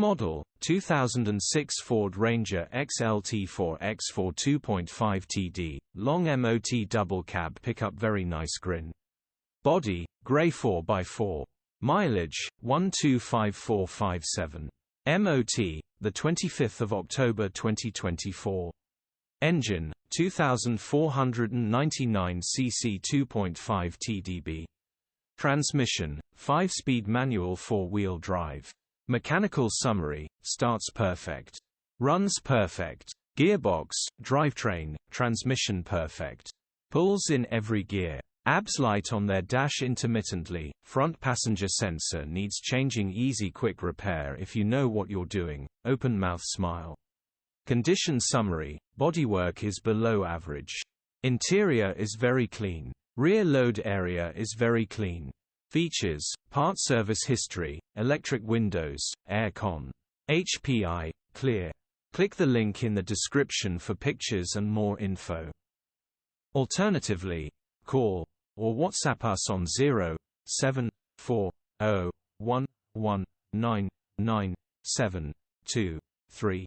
model, 2006 Ford Ranger Xlt 4X4 2.5 TD, long MOT double cab pickup. Very nice grin. Body, grey 4x4. Mileage, 125457. MOT, the 25th of October 2024. Engine, 2499 cc 2.5 TDB. Transmission, 5-speed manual 4-wheel drive. Mechanical summary: starts perfect. Runs perfect. Gearbox, drivetrain, transmission perfect. Pulls in every gear. ABS light on their dash intermittently. Front passenger sensor needs changing. Easy quick repair if you know what you're doing. Open mouth smile. Condition summary: bodywork is below average. Interior is very clean. Rear load area is very clean. Features: part service history, electric windows, air con. HPI, clear. Click the link in the description for pictures and more info. Alternatively, call or WhatsApp us on 07401199723.